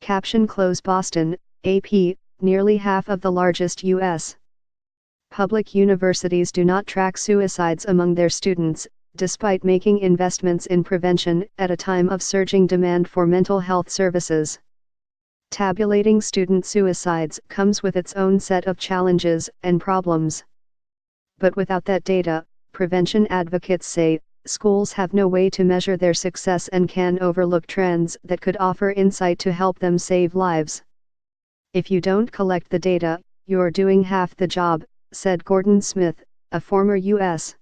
Caption close Boston, AP, nearly half of the largest U.S. public universities do not track suicides among their students, despite making investments in prevention at a time of surging demand for mental health services. Tabulating student suicides comes with its own set of challenges and problems. But without that data, prevention advocates say, schools have no way to measure their success and can overlook trends that could offer insight to help them save lives. If you don't collect the data, you're doing half the job, said Gordon Smith, a former U.S.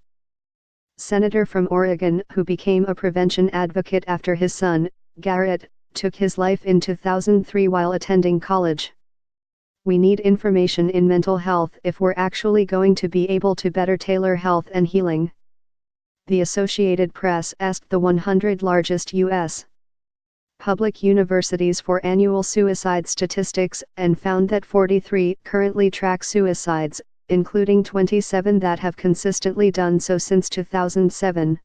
Senator from Oregon who became a prevention advocate after his son, Garrett, took his life in 2003 while attending college. We need information in mental health if we're actually going to be able to better tailor health and healing. The Associated Press asked the 100 largest U.S. public universities for annual suicide statistics and found that 43 currently track suicides, including 27 that have consistently done so since 2007.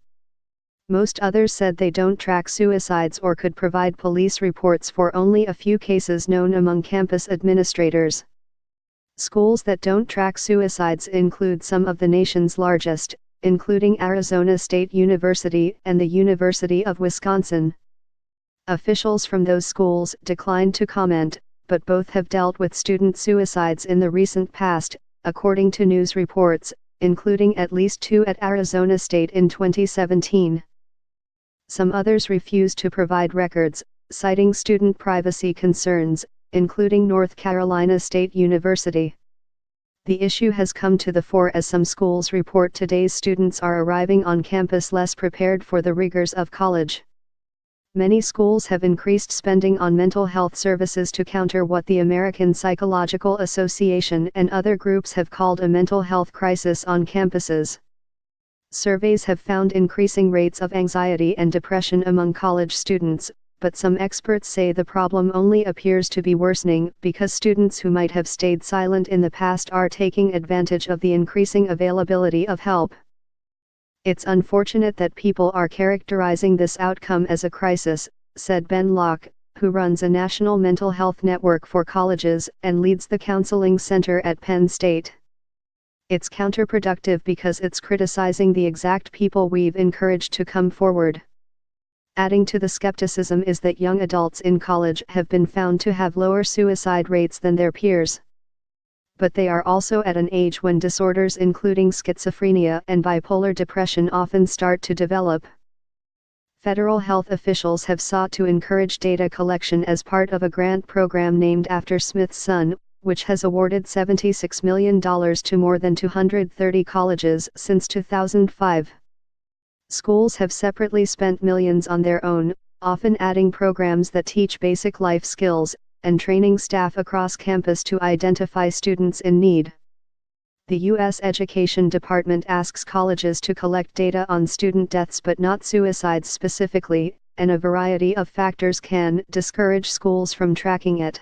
Most others said they don't track suicides or could provide police reports for only a few cases known among campus administrators. Schools that don't track suicides include some of the nation's largest, including Arizona State University and the University of Wisconsin. Officials from those schools declined to comment, but both have dealt with student suicides in the recent past, according to news reports, including at least 2 at Arizona State in 2017. Some others refused to provide records, citing student privacy concerns, including North Carolina State University. The issue has come to the fore as some schools report today's students are arriving on campus less prepared for the rigors of college. Many schools have increased spending on mental health services to counter what the American Psychological Association and other groups have called a mental health crisis on campuses. Surveys have found increasing rates of anxiety and depression among college students, but some experts say the problem only appears to be worsening because students who might have stayed silent in the past are taking advantage of the increasing availability of help. It's unfortunate that people are characterizing this outcome as a crisis, said Ben Locke, who runs a national mental health network for colleges and leads the counseling center at Penn State. It's counterproductive because it's criticizing the exact people we've encouraged to come forward. Adding to the skepticism is that young adults in college have been found to have lower suicide rates than their peers. But they are also at an age when disorders including schizophrenia and bipolar depression often start to develop. Federal health officials have sought to encourage data collection as part of a grant program named after Smith's son, which has awarded $76 million to more than 230 colleges since 2005. Schools have separately spent millions on their own, often adding programs that teach basic life skills, and training staff across campus to identify students in need. The U.S. Education Department asks colleges to collect data on student deaths but not suicides specifically, and a variety of factors can discourage schools from tracking it.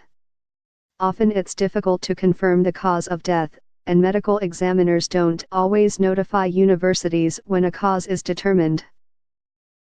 Often it's difficult to confirm the cause of death, and medical examiners don't always notify universities when a cause is determined.